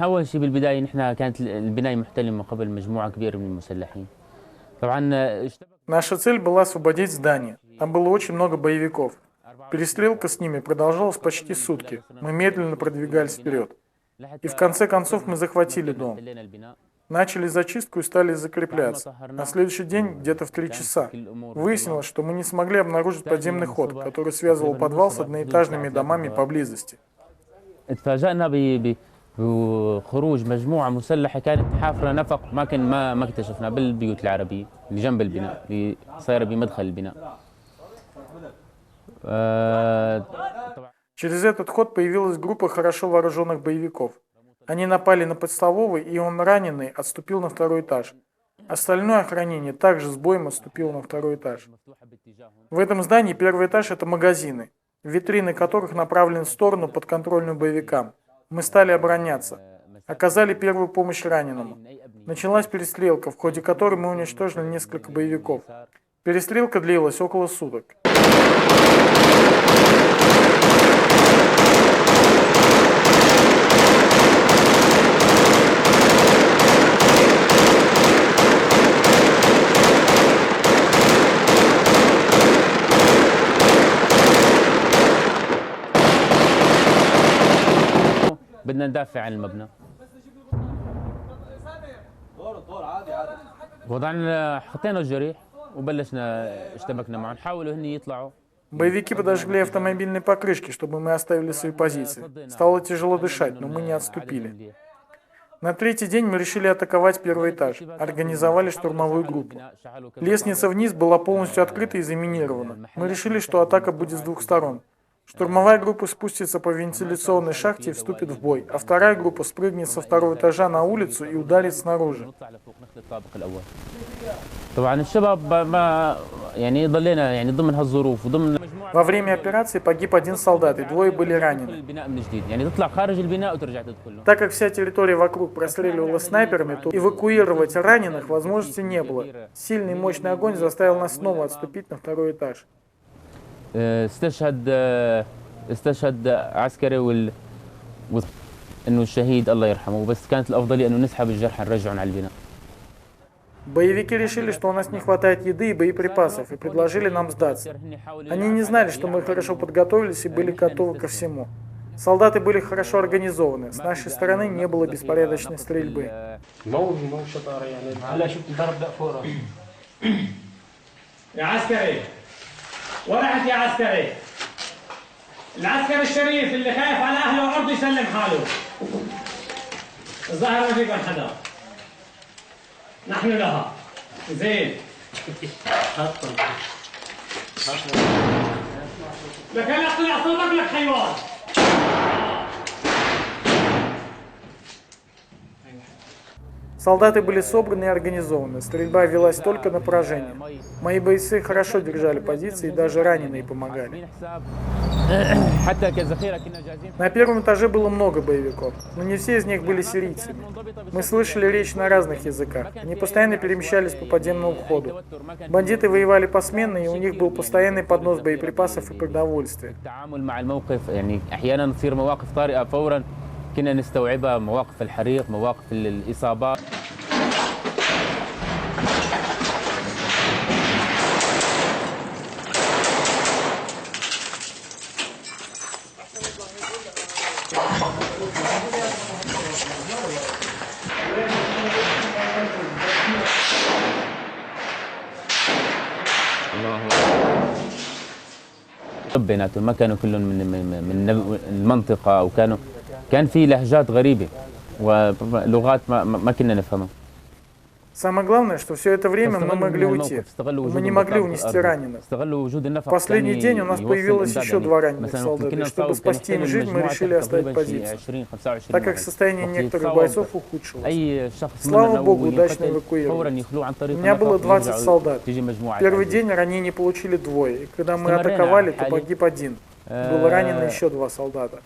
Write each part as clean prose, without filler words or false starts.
أول شيء بالبداية نحن كانت البناية محتلة من قبل مجموعة كبيرة من المسلحين. طبعا Наша цель была освободить здание. Там было очень много боевиков. Перестрелка с ними продолжалась почти сутки. Мы медленно продвигались вперед. И в конце концов мы захватили дом. Начали зачистку и стали закрепляться. На следующий день, где-то в 3 часа, выяснилось, что мы не смогли обнаружить подземный ход, который связывал подвал с одноэтажными домами поблизости. اتفاجأنا بخروج مجموعة مسلحة كانت حافرة نفق ما اكتشفنا بالبيوت العربية اللي جنب البناء اللي صايرة بمدخل البناء. Через этот ход появилась группа хорошо вооруженных боевиков. Они напали на подстоловый, и он, раненый, отступил на 2-й этаж. Остальное охранение также с боем отступило на 2-й этаж. В этом здании 1-й этаж – это магазины, витрины которых направлены в сторону подконтрольную боевикам. Мы стали обороняться, оказали первую помощь раненому. Началась перестрелка, в ходе которой мы уничтожили несколько боевиков. Перестрелка длилась около суток. بدنا ندافع عن المبنى. حطينا الجريح وبلشنا اشتبكنا معهم حاولوا هن يطلعوا. Боевики подожгли автомобильные покрышки, чтобы мы оставили свои позиции. Стало тяжело дышать, но мы не отступили. На 3-й день мы решили атаковать 1-й этаж, организовали штурмовую группу. Лестница вниз была полностью открыта и заминирована. Мы решили, что атака будет с 2 сторон. Штурмовая группа спустится по вентиляционной шахте и вступит в бой, а 2-я группа спрыгнет со 2-го этажа на улицу и ударит снаружи. Во время операции погиб 1 солдат и 2 были ранены. Так как вся территория вокруг простреливалась снайперами, то эвакуировать раненых возможности не было. Сильный и мощный огонь заставил нас снова отступить на 2-й этаж. استشهد عسكري انه الشهيد الله يرحمه بس كانت الافضليه انه نسحب الجرحى نرجعهم على البناء. Боевики решили, что у нас не хватает еды и боеприпасов, и предложили нам сдаться. Они не знали, что мы хорошо подготовились и были готовы ко всему. Солдаты были хорошо организованы, с нашей стороны не было беспорядочной стрельбы. ورحت يا عسكري العسكري الشريف اللي خايف على اهله وارضه يسلم حاله. الظاهر ما فيكم حدا. نحن لها زين لكن اطلع صوبك لك حيوان. Солдаты были собраны и организованы. Стрельба велась только на поражение. Мои бойцы хорошо держали позиции, и даже раненые помогали. На 1-м этаже было много боевиков, но не все из них были сирийцами. Мы слышали речь на разных языках. Они постоянно перемещались по подземному входу. Бандиты воевали посменно, и у них был постоянный поднос боеприпасов и продовольствия. كنا نستوعبها مواقف الحريق مواقف الإصابات. بيناتهم ما كانوا كلهم من المنطقة أو كان في لهجات غريبة ولغات ما كنا نفهمها. Самое главное, что все это время мы могли уйти. Мы не могли унести раненых. В последний день у нас появилось еще 2 раненых солдата, и чтобы спасти им жизнь, мы решили оставить позицию, так как состояние некоторых бойцов ухудшилось. Слава богу, удачно эвакуировали. У меня было 20 солдат. В первый день ранения получили 2, и когда мы атаковали, то погиб 1. Было ранено еще 2 солдата.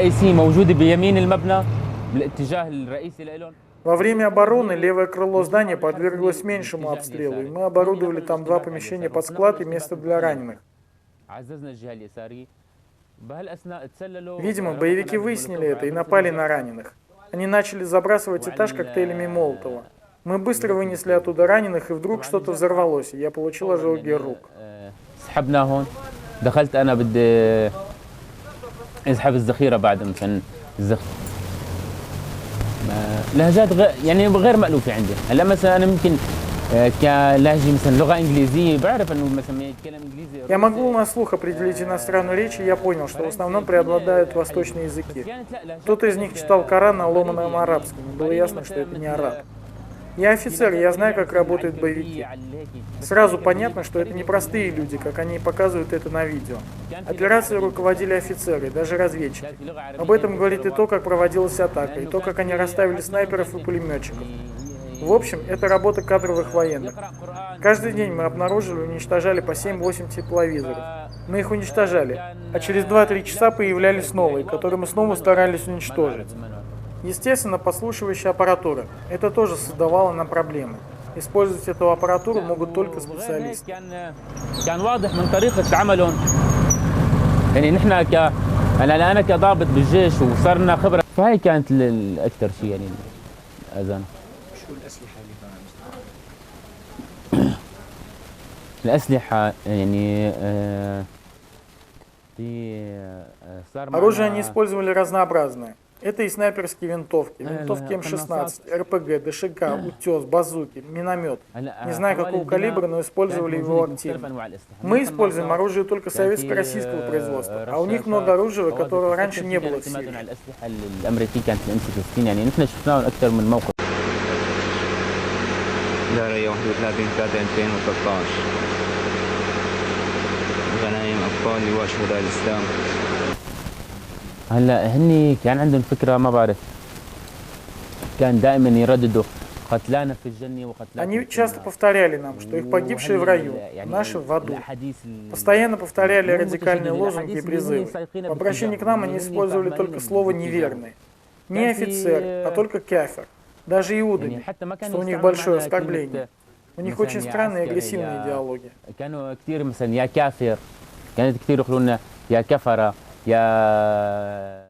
الرئيسية موجودة بيمين المبنى بالاتجاه الرئيسي لإلهم. Во время обороны левое крыло здания подверглось меньшему обстрелу, и мы оборудовали там два помещения под склад и место для раненых. عززنا الجهة اليسارية. بهالأثناء تسللوا. Видимо, боевики выяснили это и напали на раненых. Они начали забрасывать этаж коктейлями Молотова. Мы быстро вынесли оттуда раненых, и вдруг что-то взорвалось, и я получил ожоги рук. سحبنا هون. دخلت أنا بدي اسحب الذخيرة بعد مثلا لهجات يعني غير مألوفة عندي. هلا مثلا أنا ممكن كلهجة مثلا لغة إنجليزية بعرف إنه مثلا يتكلم إنجليزي. Я могу на слух определить иностранную речь, и я понял, что в основном преобладают восточные языки. Кто-то из них читал Коран на ломаном арабском, и было ясно, что это не араб. Я офицер, и я знаю, как работают боевики. Сразу понятно, что это не простые люди, как они показывают это на видео. Операцией руководили офицеры, даже разведчики. Об этом говорит и то, как проводилась атака, и то, как они расставили снайперов и пулеметчиков. В общем, это работа кадровых военных. Каждый день мы обнаруживали и уничтожали по 7-8 тепловизоров. Мы их уничтожали, а через 2-3 часа появлялись новые, которые мы снова старались уничтожить. Естественно, подслушивающая аппаратура. Это тоже создавало нам проблемы. Использовать эту аппаратуру могут только специалисты. كان واضح من طريقة عملهم. يعني نحن أنا كضابط بالجيش وصار لنا خبرة. فهي كانت الأكثر شيء يعني الأذان. شو الأسلحة اللي معها؟ الأسلحة يعني صار Оружие они использовали разнообразное. Это и снайперские винтовки, винтовки М16, РПГ, ДШК, утес, базуки, миномет. Не знаю какого калибра, но использовали его активно. Мы используем оружие только советско-российского производства, а у них много оружия, которого раньше не было в Сирии. دارية 31/3/2013 غنايم أبطال لواء شهداء الإسلام. هلا هني كان عندهم فكرة ما بعرف كان دائما يرددوا قتلانا في الجنة وقتلانا. Они часто повторяли нам, что их погибшие в раю, наши в аду. Постоянно повторяли радикальные лозунги и призывы. В обращении к нам они использовали только слово «неверные». Не офицер, а только кафир. Даже иудами, что у них большое оскорбление. У них очень странная и агрессивная идеология. كانوا كثير مثلا يا كافر كانت كثير يقولون يا كفرة يا